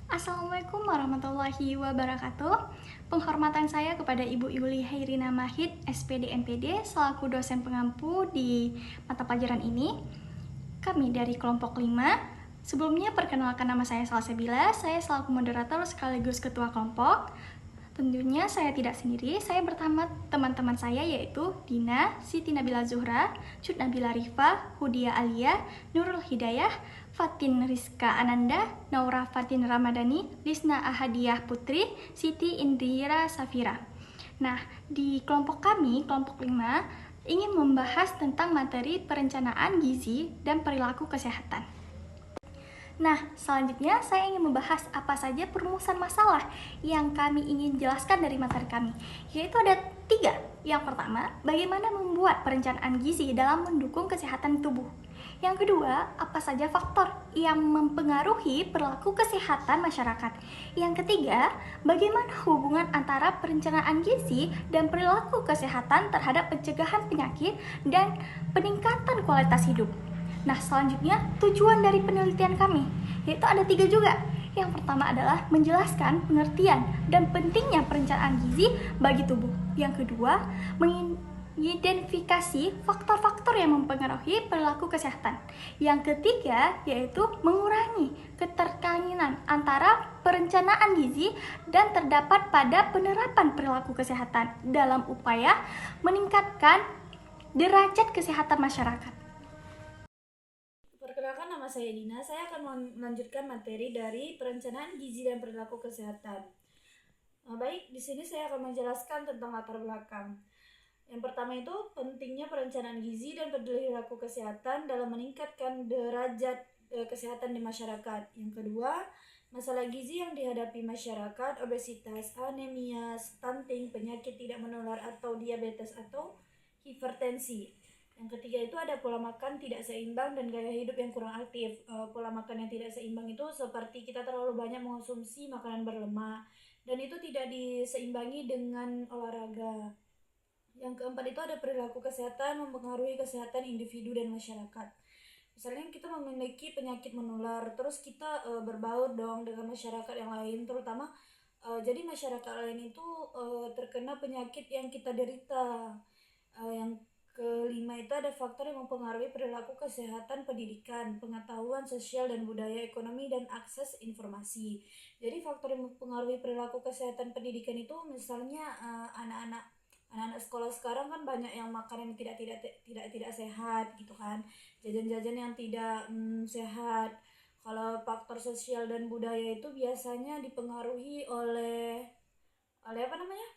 Assalamualaikum warahmatullahi wabarakatuh. Penghormatan saya kepada Ibu Yuli Hairina Mahid, SPD NPD, selaku dosen pengampu di mata pelajaran ini. Kami dari kelompok 5. Sebelumnya perkenalkan, nama saya Salsabila, saya selaku moderator sekaligus ketua kelompok. Tentunya saya tidak sendiri, saya bersama teman-teman saya yaitu Dina, Siti Nabila Zuhra, Cut Nabila Rifa, Hudia Alia, Nurul Hidayah, Fatin Rizka Ananda, Naura Fatin Ramadhani, Lisna Ahadiah Putri, Siti Indira Safira. Nah, di kelompok kami, kelompok 5, ingin membahas tentang materi perencanaan gizi dan perilaku kesehatan. Nah, selanjutnya saya ingin membahas apa saja perumusan masalah yang kami ingin jelaskan dari materi kami, yaitu ada 3. Yang pertama, bagaimana membuat perencanaan gizi dalam mendukung kesehatan tubuh. Yang kedua, apa saja faktor yang mempengaruhi perilaku kesehatan masyarakat. Yang ketiga, bagaimana hubungan antara perencanaan gizi dan perilaku kesehatan terhadap pencegahan penyakit dan peningkatan kualitas hidup. Nah, selanjutnya tujuan dari penelitian kami, yaitu ada 3 juga. Yang pertama adalah menjelaskan pengertian dan pentingnya perencanaan gizi bagi tubuh. Yang kedua, mengidentifikasi faktor-faktor yang mempengaruhi perilaku kesehatan. Yang ketiga, yaitu mengurangi keterkaitan antara perencanaan gizi dan terdapat pada penerapan perilaku kesehatan dalam upaya meningkatkan derajat kesehatan masyarakat. Perkenalkan, nama saya Dina. Saya akan melanjutkan materi dari perencanaan gizi dan perilaku kesehatan. Baik, di sini saya akan menjelaskan tentang latar belakang. Yang pertama itu pentingnya perencanaan gizi dan perilaku kesehatan dalam meningkatkan derajat kesehatan di masyarakat. Yang kedua, masalah gizi yang dihadapi masyarakat, obesitas, anemia, stunting, penyakit tidak menular atau diabetes atau hipertensi. Yang ketiga itu ada pola makan tidak seimbang dan gaya hidup yang kurang aktif. Pola makan yang tidak seimbang itu seperti kita terlalu banyak mengonsumsi makanan berlemak dan itu tidak diseimbangi dengan olahraga. Yang keempat itu ada perilaku kesehatan mempengaruhi kesehatan individu dan masyarakat. Misalnya kita memiliki penyakit menular, terus kita berbaur dong dengan masyarakat yang lain, terutama jadi masyarakat lain itu terkena penyakit yang kita derita. Yang kelima itu ada faktor yang mempengaruhi perilaku kesehatan pendidikan, pengetahuan sosial dan budaya, ekonomi dan akses informasi. Jadi faktor yang mempengaruhi perilaku kesehatan pendidikan itu misalnya anak-anak sekolah sekarang kan banyak yang makan yang tidak sehat gitu kan, jajan-jajan yang tidak sehat. Kalau faktor sosial dan budaya itu biasanya dipengaruhi oleh apa namanya?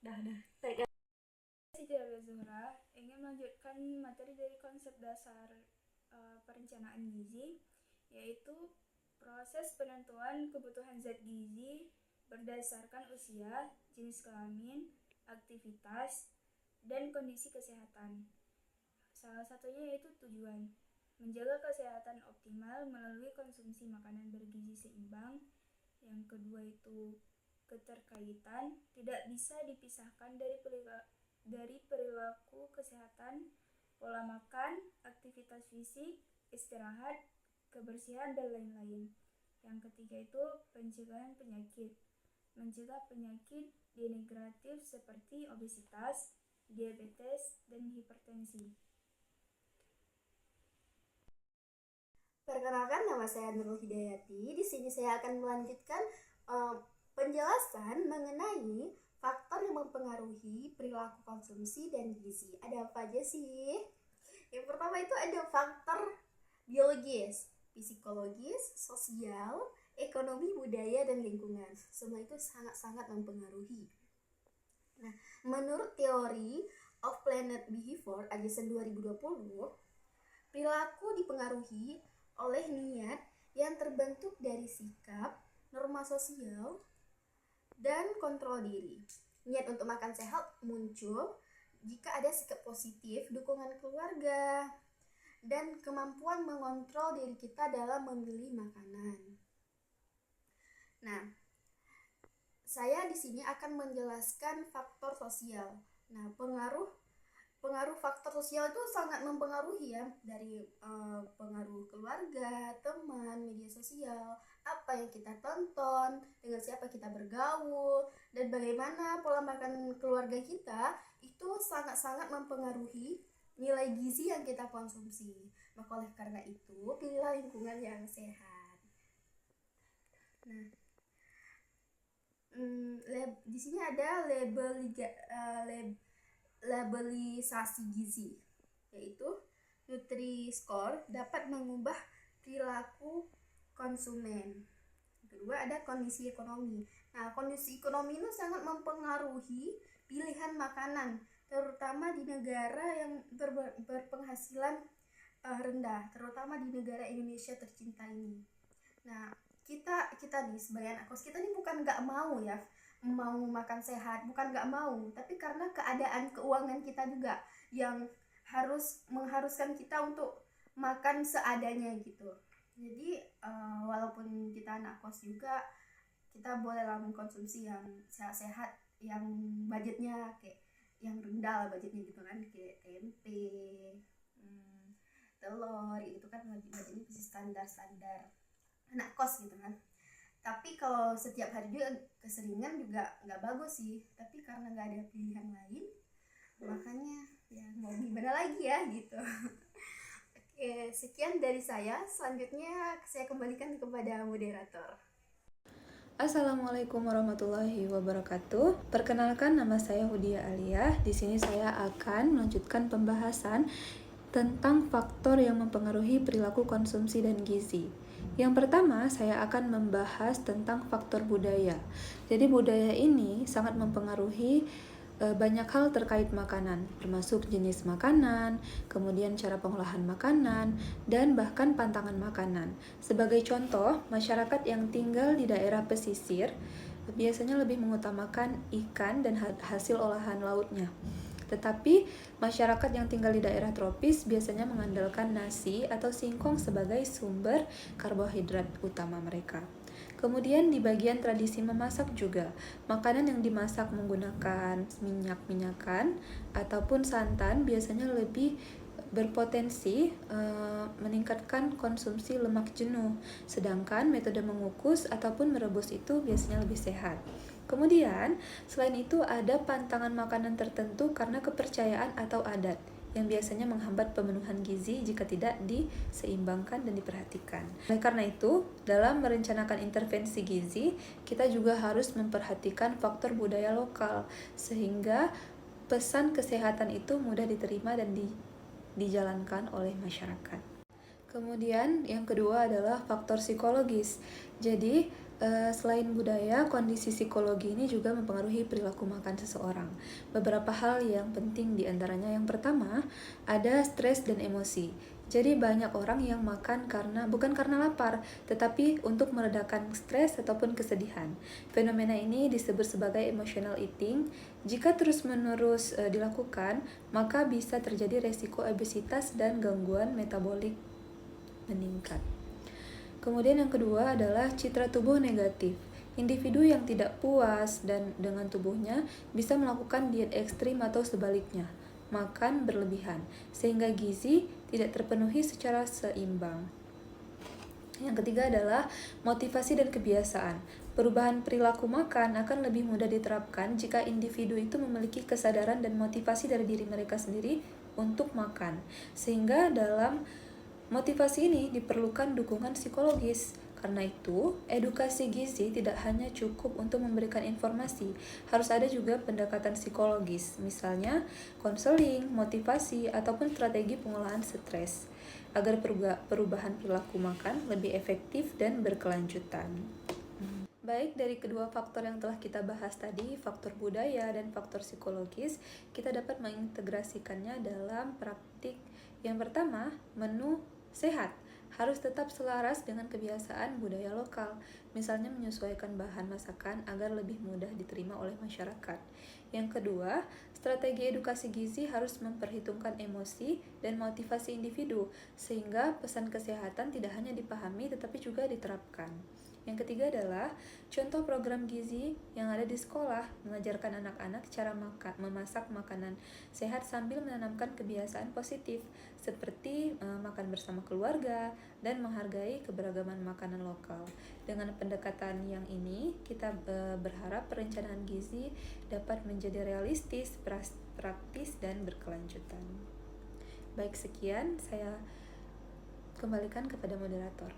Dah. Siti Nabila Zuhra ingin melanjutkan materi dari konsep dasar perencanaan gizi, yaitu proses penentuan kebutuhan zat gizi berdasarkan usia, jenis kelamin, aktivitas, dan kondisi kesehatan. Salah satunya yaitu tujuan menjaga kesehatan optimal melalui konsumsi makanan bergizi seimbang. Yang kedua itu keterkaitan tidak bisa dipisahkan dari perilaku kesehatan, pola makan, aktivitas fisik, istirahat, kebersihan, dan lain-lain. Yang ketiga itu pencegahan penyakit. Mencegah penyakit degeneratif seperti obesitas, diabetes, dan hipertensi. Perkenalkan, nama saya Nurul Hidayati. Di sini saya akan melanjutkan penjelasan mengenai faktor yang mempengaruhi perilaku konsumsi dan gizi. Ada apa aja sih? Yang pertama itu ada faktor biologis, psikologis, sosial, ekonomi, budaya, dan lingkungan. Semua itu sangat-sangat mempengaruhi. Nah, menurut teori of Planet Behavior Adjacent 2020, perilaku dipengaruhi oleh niat yang terbentuk dari sikap, norma sosial, dan kontrol diri. Niat untuk makan sehat muncul jika ada sikap positif, dukungan keluarga, dan kemampuan mengontrol diri kita dalam memilih makanan. Nah, saya di sini akan menjelaskan faktor sosial. Nah, pengaruh pengaruh faktor sosial itu sangat mempengaruhi ya, dari pengaruh keluarga, teman, media sosial, apa yang kita tonton, dengan siapa kita bergaul, dan bagaimana pola makan keluarga kita itu sangat-sangat mempengaruhi nilai gizi yang kita konsumsi. Maka oleh karena itu, pilihlah lingkungan yang sehat. Nah, di sini ada labelisasi gizi, yaitu Nutri-Score dapat mengubah perilaku konsumen. Kedua ada kondisi ekonomi. Nah, kondisi ekonomi itu sangat mempengaruhi pilihan makanan, terutama di negara yang berpenghasilan rendah, terutama di negara Indonesia tercinta ini. Nah, kita nih sebagai anak kos, kita nih bukan nggak mau ya mau makan sehat, bukan nggak mau, tapi karena keadaan keuangan kita juga yang mengharuskan kita untuk makan seadanya gitu. Jadi walaupun kita anak kos juga, kita bolehlah mengkonsumsi yang sehat-sehat, yang budgetnya kayak yang rendah lah budgetnya gitu kan, kayak tempe, telur gitu kan, budgetnya masih standar anak kos gitu kan. Tapi kalau setiap hari juga keseringan juga nggak bagus sih, tapi karena nggak ada pilihan lain, makanya ya mau gimana lagi ya gitu. Oke, sekian dari saya. Selanjutnya saya kembalikan kepada moderator. Assalamualaikum warahmatullahi wabarakatuh. Perkenalkan, nama saya Hudia Alia. Di sini saya akan melanjutkan pembahasan tentang faktor yang mempengaruhi perilaku konsumsi dan gizi. Yang pertama, saya akan membahas tentang faktor budaya. Jadi budaya ini sangat mempengaruhi banyak hal terkait makanan, termasuk jenis makanan, kemudian cara pengolahan makanan, dan bahkan pantangan makanan. Sebagai contoh, masyarakat yang tinggal di daerah pesisir biasanya lebih mengutamakan ikan dan hasil olahan lautnya. Tetapi masyarakat yang tinggal di daerah tropis biasanya mengandalkan nasi atau singkong sebagai sumber karbohidrat utama mereka. Kemudian di bagian tradisi memasak juga, makanan yang dimasak menggunakan minyak-minyakan ataupun santan biasanya lebih berpotensi meningkatkan konsumsi lemak jenuh, sedangkan metode mengukus ataupun merebus itu biasanya lebih sehat. Kemudian, selain itu ada pantangan makanan tertentu karena kepercayaan atau adat yang biasanya menghambat pemenuhan gizi jika tidak diseimbangkan dan diperhatikan. Oleh karena itu, dalam merencanakan intervensi gizi, kita juga harus memperhatikan faktor budaya lokal sehingga pesan kesehatan itu mudah diterima dan dijalankan oleh masyarakat. Kemudian yang kedua adalah faktor psikologis. Jadi selain budaya, kondisi psikologi ini juga mempengaruhi perilaku makan seseorang. Beberapa hal yang penting diantaranya, yang pertama ada stres dan emosi. Jadi banyak orang yang makan bukan karena lapar, tetapi untuk meredakan stres ataupun kesedihan. Fenomena ini disebut sebagai emotional eating. Jika terus-menerus dilakukan, maka bisa terjadi resiko obesitas dan gangguan metabolik meningkat. Kemudian yang kedua adalah citra tubuh negatif. Individu yang tidak puas dengan tubuhnya bisa melakukan diet ekstrim atau sebaliknya, makan berlebihan, sehingga gizi tidak terpenuhi secara seimbang. Yang ketiga adalah motivasi dan kebiasaan. Perubahan perilaku makan akan lebih mudah diterapkan jika individu itu memiliki kesadaran dan motivasi dari diri mereka sendiri untuk makan. Sehingga dalam motivasi ini diperlukan dukungan psikologis. Karena itu, edukasi gizi tidak hanya cukup untuk memberikan informasi, harus ada juga pendekatan psikologis, misalnya konseling, motivasi, ataupun strategi pengolahan stres, agar perubahan perilaku makan lebih efektif dan berkelanjutan. Baik, dari kedua faktor yang telah kita bahas tadi, faktor budaya dan faktor psikologis, kita dapat mengintegrasikannya dalam praktik. Yang pertama, menu sehat harus tetap selaras dengan kebiasaan budaya lokal, misalnya menyesuaikan bahan masakan agar lebih mudah diterima oleh masyarakat. Yang kedua, strategi edukasi gizi harus memperhitungkan emosi dan motivasi individu, sehingga pesan kesehatan tidak hanya dipahami tetapi juga diterapkan. Yang ketiga adalah contoh program gizi yang ada di sekolah, mengajarkan anak-anak cara memasak makanan sehat sambil menanamkan kebiasaan positif seperti makan bersama keluarga dan menghargai keberagaman makanan lokal. Dengan pendekatan yang ini, kita berharap perencanaan gizi dapat menjadi realistis, praktis, dan berkelanjutan. Baik, sekian, saya kembalikan kepada moderator.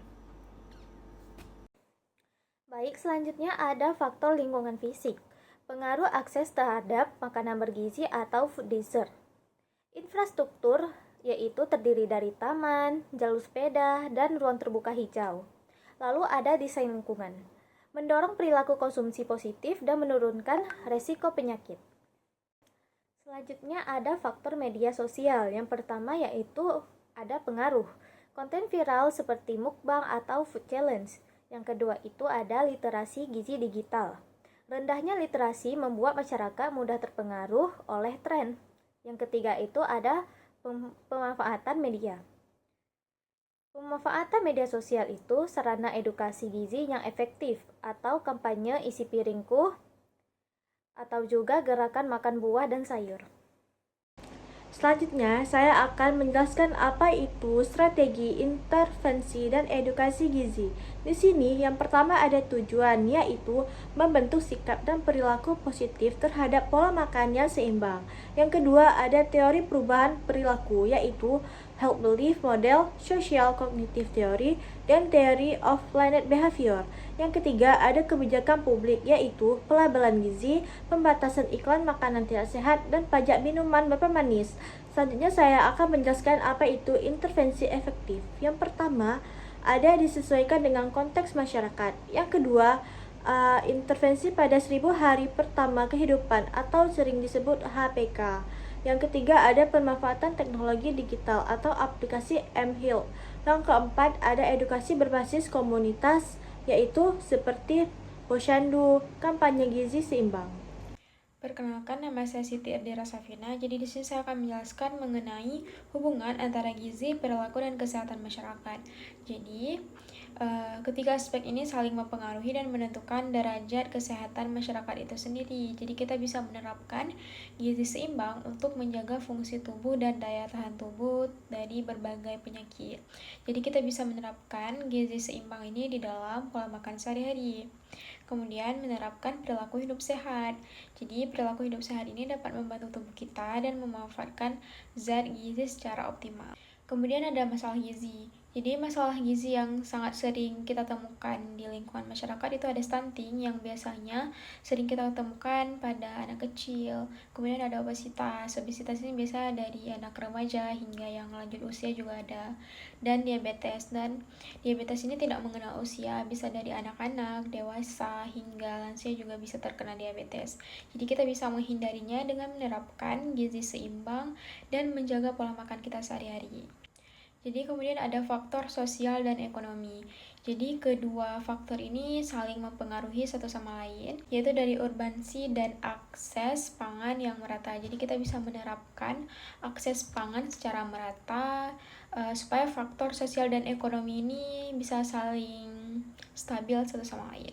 Baik, selanjutnya ada faktor lingkungan fisik. Pengaruh akses terhadap makanan bergizi atau food desert. Infrastruktur yaitu terdiri dari taman, jalur sepeda, dan ruang terbuka hijau. Lalu ada desain lingkungan. Mendorong perilaku konsumsi positif dan menurunkan resiko penyakit. Selanjutnya ada faktor media sosial. Yang pertama yaitu ada pengaruh. Konten viral seperti mukbang atau food challenge. Yang kedua itu ada literasi gizi digital. Rendahnya literasi membuat masyarakat mudah terpengaruh oleh tren. Yang ketiga itu ada pemanfaatan media. Pemanfaatan media sosial itu sarana edukasi gizi yang efektif atau kampanye isi piringku atau juga gerakan makan buah dan sayur. Selanjutnya, saya akan menjelaskan apa itu strategi intervensi dan edukasi gizi. Di sini, yang pertama ada tujuan, yaitu membentuk sikap dan perilaku positif terhadap pola makan yang seimbang. Yang kedua, ada teori perubahan perilaku, yaitu Health Belief Model, Social Cognitive Theory, dan Theory of Planet Behavior. Yang ketiga, ada kebijakan publik, yaitu pelabelan gizi, pembatasan iklan makanan tidak sehat, dan pajak minuman berpemanis. Selanjutnya saya akan menjelaskan apa itu intervensi efektif. Yang pertama, ada disesuaikan dengan konteks masyarakat. Yang kedua, intervensi pada 1000 hari pertama kehidupan atau sering disebut HPK. Yang ketiga, ada pemanfaatan teknologi digital atau aplikasi mHealth. Yang keempat, ada edukasi berbasis komunitas, yaitu seperti Posyandu, kampanye gizi seimbang. Perkenalkan, nama saya Siti Erdira Safina. Jadi di sini saya akan menjelaskan mengenai hubungan antara gizi, perilaku, dan kesehatan masyarakat. Jadi, ketiga aspek ini saling mempengaruhi dan menentukan derajat kesehatan masyarakat itu sendiri. Jadi kita bisa menerapkan gizi seimbang untuk menjaga fungsi tubuh dan daya tahan tubuh dari berbagai penyakit. Jadi kita bisa menerapkan gizi seimbang ini di dalam pola makan sehari-hari. Kemudian menerapkan perilaku hidup sehat. Jadi perilaku hidup sehat ini dapat membantu tubuh kita dan memanfaatkan zat gizi secara optimal. Kemudian ada masalah gizi. Jadi masalah gizi yang sangat sering kita temukan di lingkungan masyarakat itu ada stunting yang biasanya sering kita temukan pada anak kecil. Kemudian ada obesitas. Obesitas ini biasa dari anak remaja hingga yang lanjut usia juga ada. Dan diabetes. Dan diabetes ini tidak mengenal usia, bisa dari anak-anak, dewasa, hingga lansia juga bisa terkena diabetes. Jadi kita bisa menghindarinya dengan menerapkan gizi seimbang dan menjaga pola makan kita sehari-hari. Jadi kemudian ada faktor sosial dan ekonomi. Jadi kedua faktor ini saling mempengaruhi satu sama lain, yaitu dari urbansi dan akses pangan yang merata. Jadi kita bisa menerapkan akses pangan secara merata supaya faktor sosial dan ekonomi ini bisa saling stabil satu sama lain.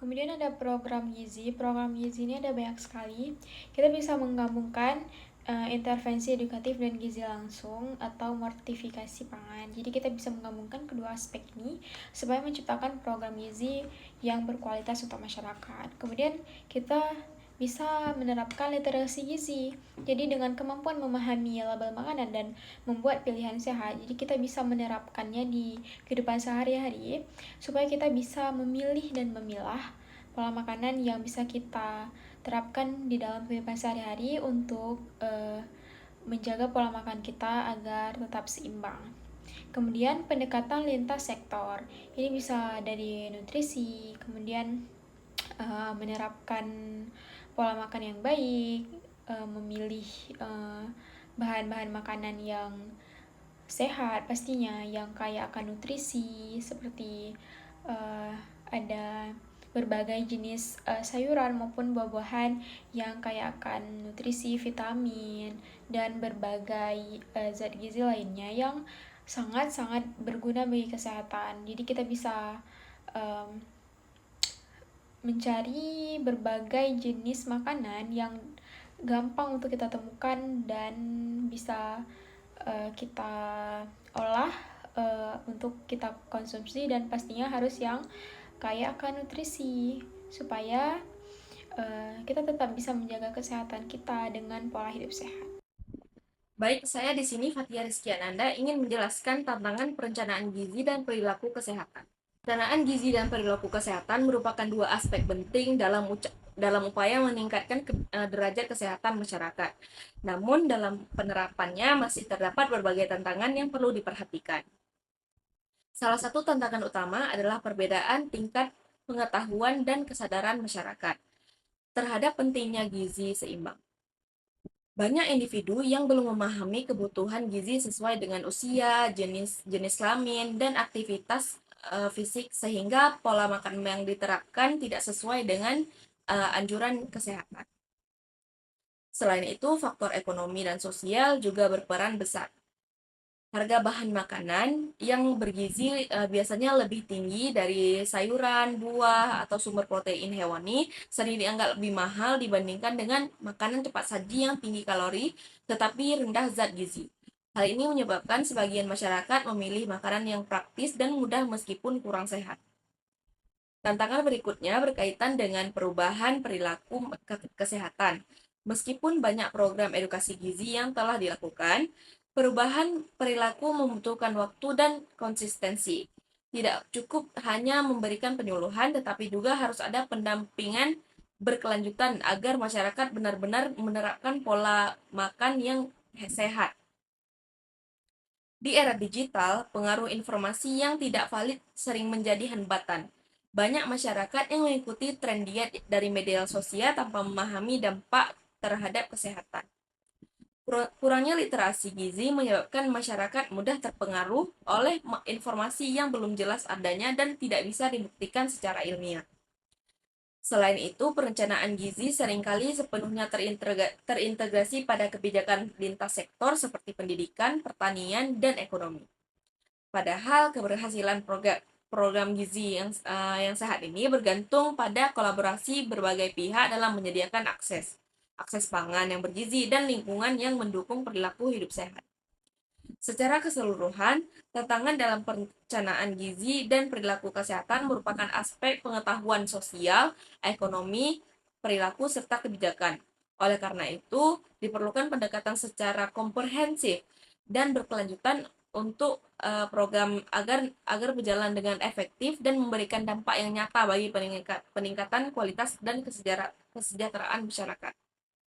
Kemudian ada program gizi. Program gizi ini ada banyak sekali. Kita bisa menggabungkan intervensi edukatif dan gizi langsung atau mortifikasi pangan. Jadi kita bisa menggabungkan kedua aspek ini supaya menciptakan program gizi yang berkualitas untuk masyarakat. Kemudian kita bisa menerapkan literasi gizi. Jadi dengan kemampuan memahami label makanan dan membuat pilihan sehat, jadi kita bisa menerapkannya di kehidupan sehari-hari supaya kita bisa memilih dan memilah pola makanan yang bisa kita terapkan di dalam kehidupan sehari-hari untuk menjaga pola makan kita agar tetap seimbang. Kemudian pendekatan lintas sektor, ini bisa dari nutrisi, kemudian menerapkan pola makan yang baik, memilih bahan-bahan makanan yang sehat pastinya, yang kaya akan nutrisi, seperti ada berbagai jenis sayuran maupun buah-buahan yang kaya akan nutrisi, vitamin, dan berbagai zat gizi lainnya yang sangat-sangat berguna bagi kesehatan. Jadi kita bisa mencari berbagai jenis makanan yang gampang untuk kita temukan dan bisa kita olah untuk kita konsumsi, dan pastinya harus yang kaya akan nutrisi supaya kita tetap bisa menjaga kesehatan kita dengan pola hidup sehat. Baik, saya di sini Fatia Rizkiananda ingin menjelaskan tantangan perencanaan gizi dan perilaku kesehatan. Perencanaan gizi dan perilaku kesehatan merupakan dua aspek penting dalam upaya meningkatkan derajat kesehatan masyarakat. Namun dalam penerapannya masih terdapat berbagai tantangan yang perlu diperhatikan. Salah satu tantangan utama adalah perbedaan tingkat pengetahuan dan kesadaran masyarakat terhadap pentingnya gizi seimbang. Banyak individu yang belum memahami kebutuhan gizi sesuai dengan usia, jenis kelamin, dan aktivitas fisik, sehingga pola makan yang diterapkan tidak sesuai dengan anjuran kesehatan. Selain itu, faktor ekonomi dan sosial juga berperan besar. Harga bahan makanan yang bergizi biasanya lebih tinggi dari sayuran, buah, atau sumber protein hewani, sering dianggap lebih mahal dibandingkan dengan makanan cepat saji yang tinggi kalori tetapi rendah zat gizi. Hal ini menyebabkan sebagian masyarakat memilih makanan yang praktis dan mudah meskipun kurang sehat. Tantangan berikutnya berkaitan dengan perubahan perilaku kesehatan. Meskipun banyak program edukasi gizi yang telah dilakukan, perubahan perilaku membutuhkan waktu dan konsistensi. Tidak cukup hanya memberikan penyuluhan, tetapi juga harus ada pendampingan berkelanjutan agar masyarakat benar-benar menerapkan pola makan yang sehat. Di era digital, pengaruh informasi yang tidak valid sering menjadi hambatan. Banyak masyarakat yang mengikuti tren diet dari media sosial tanpa memahami dampak terhadap kesehatan. Kurangnya literasi gizi menyebabkan masyarakat mudah terpengaruh oleh informasi yang belum jelas adanya dan tidak bisa dibuktikan secara ilmiah. Selain itu, perencanaan gizi seringkali sepenuhnya terintegrasi pada kebijakan lintas sektor seperti pendidikan, pertanian, dan ekonomi. Padahal keberhasilan program gizi yang sehat ini bergantung pada kolaborasi berbagai pihak dalam menyediakan akses pangan yang bergizi, dan lingkungan yang mendukung perilaku hidup sehat. Secara keseluruhan, tantangan dalam perencanaan gizi dan perilaku kesehatan merupakan aspek pengetahuan sosial, ekonomi, perilaku, serta kebijakan. Oleh karena itu, diperlukan pendekatan secara komprehensif dan berkelanjutan untuk program agar berjalan dengan efektif dan memberikan dampak yang nyata bagi peningkatan kualitas dan kesejahteraan masyarakat.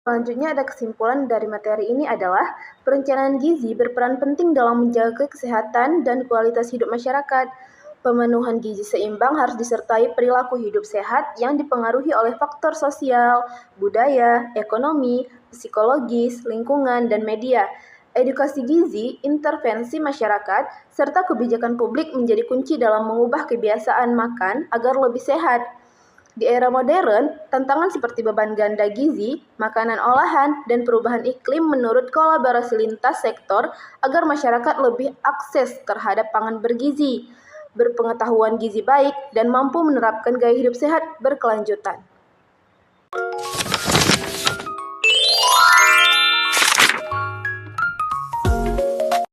Selanjutnya ada kesimpulan dari materi ini adalah perencanaan gizi berperan penting dalam menjaga kesehatan dan kualitas hidup masyarakat. Pemenuhan gizi seimbang harus disertai perilaku hidup sehat yang dipengaruhi oleh faktor sosial, budaya, ekonomi, psikologis, lingkungan, dan media. Edukasi gizi, intervensi masyarakat, serta kebijakan publik menjadi kunci dalam mengubah kebiasaan makan agar lebih sehat. Di era modern, tantangan seperti beban ganda gizi, makanan olahan, dan perubahan iklim menurut kolaborasi lintas sektor agar masyarakat lebih akses terhadap pangan bergizi, berpengetahuan gizi baik, dan mampu menerapkan gaya hidup sehat berkelanjutan.